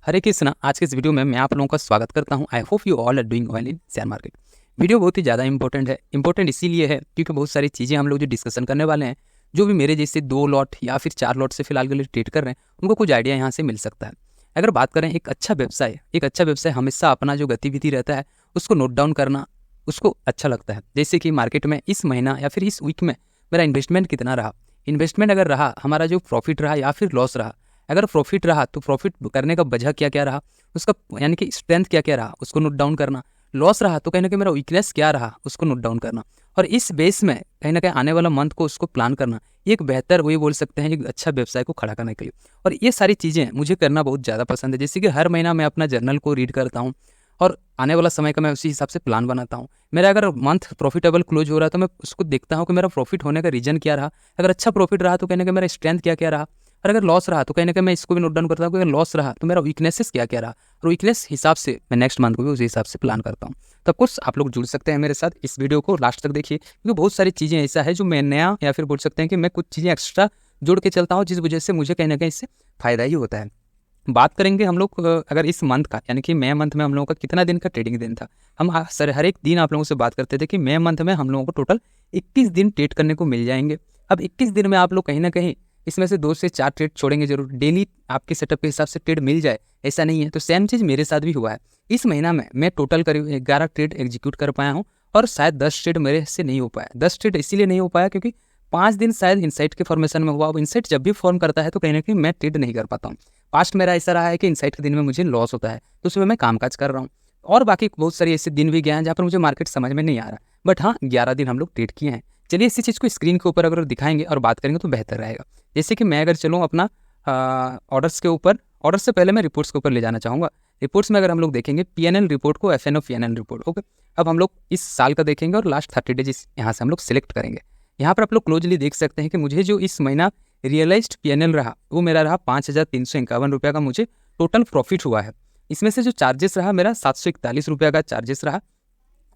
हरे कृष्णा। आज के इस वीडियो में मैं आप लोगों का स्वागत करता हूं। I hope you all are doing well in share market. Video बहुत ही ज़्यादा इंपॉर्टेंट है। इंपॉर्टेंट इसीलिए है क्योंकि बहुत सारी चीज़ें हम लोग जो डिस्कशन करने वाले हैं, जो भी मेरे जैसे 2 लॉट या फिर 4 लॉट से फिलहाल के लिए ट्रेड कर रहे हैं, उनको कुछ आइडिया यहाँ से मिल सकता है। अगर बात करें एक अच्छा व्यवसाय हमेशा अपना जो गतिविधि रहता है उसको नोट डाउन करना उसको अच्छा लगता है। जैसे कि मार्केट में इस महीना या फिर इस वीक में मेरा इन्वेस्टमेंट कितना रहा, इन्वेस्टमेंट अगर रहा, हमारा जो प्रॉफिट रहा या फिर लॉस रहा। अगर प्रॉफिट रहा तो प्रॉफिट करने का वजह क्या क्या रहा, उसका यानी कि स्ट्रेंथ क्या क्या रहा उसको नोट डाउन करना। लॉस रहा तो कहीं ना कहीं मेरा वीकनेस क्या रहा उसको नोट डाउन करना, और इस बेस में कहीं ना कहीं आने वाला मंथ को उसको प्लान करना। ये एक बेहतर वही बोल सकते हैं एक अच्छा व्यवसाय को खड़ा करने के लिए। और ये सारी चीज़ें मुझे करना बहुत ज़्यादा पसंद है। जैसे कि हर महीना मैं अपना जर्नल को रीड करता हूँ और आने वाला समय का मैं उसी हिसाब से प्लान बनाता हूँ। मेरा अगर मंथ प्रॉफिटेबल क्लोज हो रहा है तो मैं उसको देखता हूँ कि मेरा प्रॉफिट होने का रीजन क्या रहा। अगर अच्छा प्रॉफिट रहा तो कहीं ना कहीं मेरा स्ट्रेंथ क्या क्या रहा, और अगर लॉस रहा तो कहीं ना कहीं मैं इसको भी नोट डाउन करता हूँ कि अगर लॉस रहा तो मेरा वीकनेसेस क्या क्या रहा, और वीकनेस हिसाब से मैं नेक्स्ट मंथ को भी उसी हिसाब से प्लान करता हूँ। तो ऑफकोर्स आप लोग जुड़ सकते हैं मेरे साथ। इस वीडियो को लास्ट तक देखिए क्योंकि बहुत सारी चीज़ें ऐसा है जो मैं नया या फिर बोल सकते हैं कि मैं कुछ चीज़ें एक्स्ट्रा जोड़ के चलता हूँ, जिस वजह से मुझे कहीं ना कहीं इससे फ़ायदा ही होता है। बात करेंगे हम लोग अगर इस मंथ का, यानी कि मई मंथ में हम लोगों का कितना दिन का ट्रेडिंग दिन था। हम सर हर एक दिन आप लोगों से बात करते थे कि मई मंथ में हम लोगों को टोटल 21 दिन ट्रेड करने को मिल जाएंगे। अब 21 दिन में आप लोग कहीं ना कहीं इसमें से 2 से 4 ट्रेड छोड़ेंगे जरूर। डेली आपके सेटअप के हिसाब से ट्रेड मिल जाए ऐसा नहीं है। तो सेम चीज़ मेरे साथ भी हुआ है। इस महीना में मैं टोटल करीब 11 ट्रेड एग्जीक्यूट कर पाया हूँ, और शायद 10 ट्रेड मेरे से नहीं हो पाया। 10 ट्रेड इसीलिए नहीं हो पाया क्योंकि 5 दिन शायद इनसाइट के फॉर्मेशन में हुआ। अब इनसाइट जब भी फॉर्म करता है तो कहीं ना कहीं मैं ट्रेड नहीं कर पाता हूँ। पास्ट मेरा ऐसा रहा है कि इनसाइट के दिन में मुझे लॉस होता है, तो उसमें मैं कामकाज कर रहा हूँ। और बाकी बहुत सारे ऐसे दिन भी गए हैं जहाँ पर मुझे मार्केट समझ में नहीं आ रहा, बट हाँ 11 दिन हम लोग ट्रेड किए हैं। चलिए इसी चीज़ को स्क्रीन के ऊपर अगर दिखाएंगे और बात करेंगे तो बेहतर रहेगा। जैसे कि मैं अगर चलूँ अपना ऑर्डर्स के ऊपर, ऑर्डर से पहले मैं रिपोर्ट्स के ऊपर ले जाना चाहूँगा। रिपोर्ट्स में अगर हम लोग देखेंगे PNL रिपोर्ट को, FNO PNL रिपोर्ट, ओके। अब हम लोग इस साल का देखेंगे और लास्ट 30 डेज यहाँ से हम लोग सिलेक्ट करेंगे। यहाँ पर आप लोग क्लोजली देख सकते हैं कि मुझे जो इस महीना रियलाइज्ड PNL रहा वो मेरा रहा 5,351 रुपये का मुझे टोटल प्रॉफिट हुआ है। इसमें से जो चार्जेस रहा मेरा 741 रुपये का चार्जेस रहा,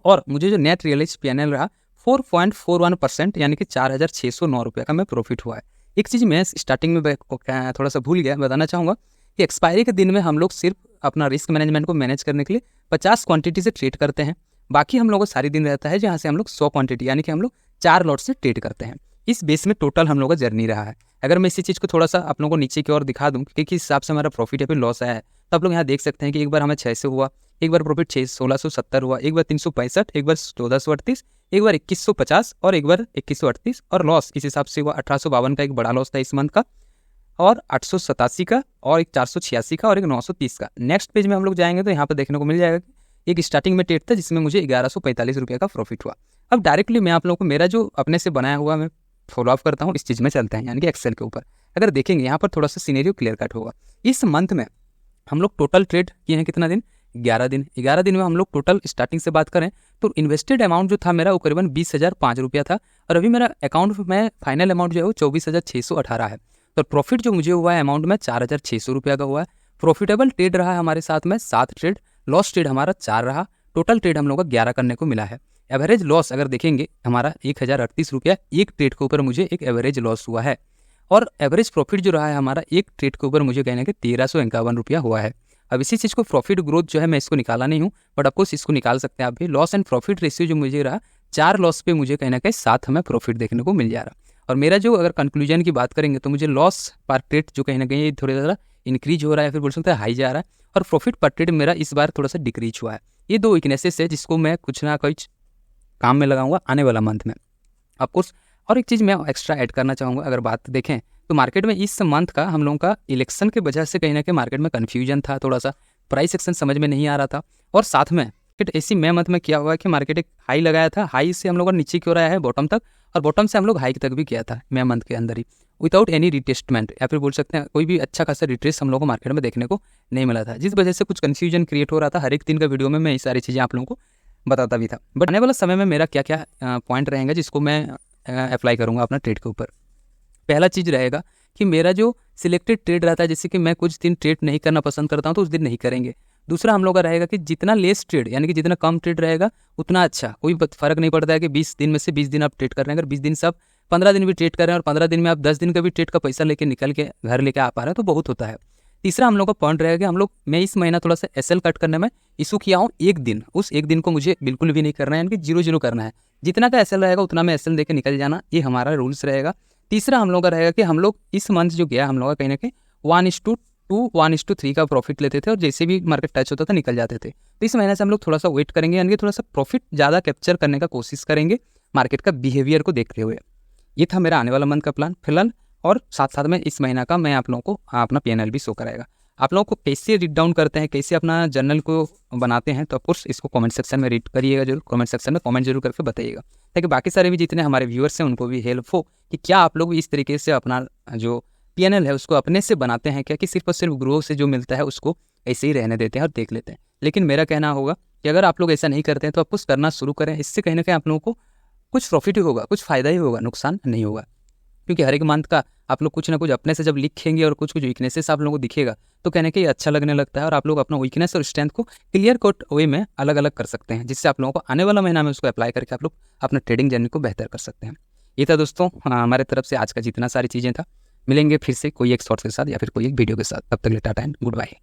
और मुझे जो नेट रियलाइज्ड PNL रहा 4.41% यानी कि 4,609 रुपये का मैं प्रॉफिट हुआ है। एक चीज़ मैं स्टार्टिंग में थोड़ा सा भूल गया, बताना चाहूँगा कि एक्सपायरी के दिन में हम लोग सिर्फ अपना रिस्क मैनेजमेंट को मैनेज करने के लिए 50 क्वांटिटी से ट्रेड करते हैं। बाकी हम लोगों को सारी दिन रहता है जहाँ से हम लोग 100 क्वांटिटी यानी कि हम लोग 4 लॉट से ट्रेड करते हैं। इस बेस में टोटल हम लोगों का जर्नी रहा है। अगर मैं इसी चीज़ को थोड़ा सा आप लोगों को नीचे की ओर दिखा दूँ कि किस हिसाब से हमारा प्रॉफिट या फिर लॉस आया है, तो आप लोग यहाँ देख सकते हैं कि एक बार हमें 600 हुआ, एक बार प्रॉफिट 1670 हुआ, एक बार 365, एक बार 1438, एक बार 2150 और एक बार 2138, और लॉस इस हिसाब से हुआ 1852 का एक बड़ा लॉस था इस मंथ का, और 887 का, और एक 486 का, और एक 930 का। नेक्स्ट पेज में हम लोग जाएंगे तो यहाँ पर देखने को मिल जाएगा कि एक स्टार्टिंग में ट्रेड था जिसमें मुझे 1145 रुपये का प्रॉफिट हुआ। अब डायरेक्टली मैं आप लोगों को मेरा जो अपने से बनाया हुआ मैं फॉलो अप करता हूँ, इस चीज़ में चलते हैं यानी कि एक्सेल के ऊपर। अगर देखेंगे यहाँ पर थोड़ा सा सीनेरियो क्लियर कट होगा। इस मंथ में हम लोग टोटल ट्रेड किए हैं कितना दिन, 11 दिन। 11 दिन में हम लोग टोटल स्टार्टिंग से बात करें तो इन्वेस्टेड अमाउंट जो था मेरा वो करीबन 20,005 रुपया था, और अभी मेरा अकाउंट में फाइनल अमाउंट जो है वो 24,618 है। तो प्रॉफिट जो मुझे हुआ है अमाउंट में 4,600 रुपया का हुआ है। प्रॉफिटेबल ट्रेड रहा है हमारे साथ में 7 ट्रेड, लॉस ट्रेड हमारा 4 रहा। टोटल ट्रेड हम लोग का 11 करने को मिला है। एवरेज लॉस अगर देखेंगे हमारा 1,038 रुपया एक ट्रेड के ऊपर मुझे एक एवरेज लॉस हुआ है, और एवरेज प्रॉफिट जो रहा है हमारा एक ट्रेड के ऊपर मुझे कहना कि 1,351 रुपया हुआ है। अब इसी चीज़ को प्रॉफिट ग्रोथ जो है मैं इसको निकाला नहीं हूँ, बट ऑफकोर्स इसको निकाल सकते हैं आप भी। लॉस एंड प्रॉफिट रेशियो जो मुझे रहा 4 लॉस पे मुझे कहीं ना कहीं 7 हमें प्रॉफिट देखने को मिल जा रहा। और मेरा जो अगर कंक्लूजन की बात करेंगे तो मुझे लॉस पर ट्रेड जो कहीं ना कहीं थोड़ा ज़्यादा इंक्रीज हो रहा है, फिर बोल सकते हैं हाई जा रहा है, और प्रॉफिट पर ट्रेड मेरा इस बार थोड़ा सा डिक्रीज हुआ है। ये 2 वीकनेसेस है जिसको मैं कुछ ना कुछ काम में लगाऊंगा आने वाला मंथ में ऑफकोर्स। और एक चीज़ मैं एक्स्ट्रा ऐड करना चाहूँगा, अगर बात देखें तो मार्केट में इस मंथ का हम लोगों का इलेक्शन की वजह से कहीं ना कहीं मार्केट में कन्फ्यूजन था, थोड़ा सा प्राइस एक्शन समझ में नहीं आ रहा था। और साथ में ऐसी मई मंथ में क्या हुआ कि मार्केट एक हाई लगाया था, हाई से हम लोग नीचे की ओर आया है बॉटम तक, और बॉटम से हम लोग हाई तक भी किया था मई मंथ के अंदर ही, विदाउट एनी रिटेस्टमेंट, या फिर बोल सकते हैं कोई भी अच्छा खासा रिट्रेस हम लोग को मार्केट में देखने को नहीं मिला था, जिस वजह से कुछ कन्फ्यूजन क्रिएट हो रहा था। हर एक दिन का वीडियो में मैं ये सारी चीज़ें आप लोगों को बताता भी था। बट आने वाला समय में मेरा क्या क्या पॉइंट रहेंगे जिसको मैं अप्लाई करूँगा अपना ट्रेड के ऊपर। पहला चीज़ रहेगा कि मेरा जो सिलेक्टेड ट्रेड रहता है, जैसे कि मैं कुछ दिन ट्रेड नहीं करना पसंद करता हूँ तो उस दिन नहीं करेंगे। दूसरा हम लोग का रहेगा कि जितना लेस ट्रेड यानी कि जितना कम ट्रेड रहेगा उतना अच्छा, कोई फर्क नहीं पड़ता है कि 20 दिन में से 20 दिन आप ट्रेड कर रहे हैं। अगर 20 दिन से आप 15 दिन भी ट्रेड कर रहे हैं और 15 दिन में आप 10 दिन का भी ट्रेड का पैसा लेके निकल के घर लेके आ पा रहे हैं तो बहुत होता है। तीसरा हम लोग का पॉइंट रहेगा कि हम लोग मैं इस महीना थोड़ा सा एसएल कट करने में इशू किया हूँ एक दिन, उस एक दिन को मुझे बिल्कुल भी नहीं करना है, यानी कि 0-0 करना है। जितना का एसएल रहेगा उतना में एसएल देके निकल जाना, ये हमारा रूल्स रहेगा। तीसरा हम लोग का रहेगा कि हम लोग इस मंथ जो गया हम लोग का कहीं ना कहीं 1:2 1:3 का प्रॉफिट लेते थे और जैसे भी मार्केट टच होता था निकल जाते थे। तो इस महीने से हम लोग थोड़ा सा वेट करेंगे, यानी कि थोड़ा सा प्रॉफिट ज़्यादा कैप्चर करने का कोशिश करेंगे मार्केट का बिहेवियर को देखते हुए। ये था मेरा आने वाला मंथ का प्लान फिलहाल, और साथ साथ में इस महीना का मैं आप लोगों को अपना PNL भी शो कराएगा। आप लोगों को कैसे रीड डाउन करते हैं, कैसे अपना जर्नल को बनाते हैं, तो ऑफकोर्स इसको कमेंट सेक्शन में रीड करिएगा जरूर, कमेंट सेक्शन में कमेंट जरूर करके बताइएगा, ताकि बाकी सारे भी जितने हमारे व्यूअर्स हैं उनको भी हेल्प हो कि क्या आप लोग भी इस तरीके से अपना जो PNL है उसको अपने से बनाते हैं क्या, कि सिर्फ और सिर्फ ग्रो से जो मिलता है उसको ऐसे ही रहने देते हैं और देख लेते हैं। लेकिन मेरा कहना होगा कि अगर आप लोग ऐसा नहीं करते हैं तो आप कुछ करना शुरू करें, इससे कहीं ना कहीं आप लोगों को कुछ प्रॉफिट ही होगा, कुछ फ़ायदा ही होगा, नुकसान नहीं होगा। क्योंकि हर एक मंथ का आप लोग कुछ ना कुछ अपने से जब लिखेंगे और कुछ कुछ वीकनेसेस आप लोगों को दिखेगा तो कहने के ये अच्छा लगने लगता है, और आप लोग अपना वीकनेस और स्ट्रेंथ को क्लियर कट वे में अलग अलग कर सकते हैं, जिससे आप लोगों को आने वाला महीना में उसको अप्लाई करके आप लोग अपना ट्रेडिंग जर्नी को बेहतर कर सकते हैं। ये था दोस्तों हमारे तरफ से आज का जितना सारी चीज़ें था। मिलेंगे फिर से कोई एक शॉर्ट्स के साथ या फिर कोई एक वीडियो के साथ, तब तक के लिए टाटा एंड गुड बाय।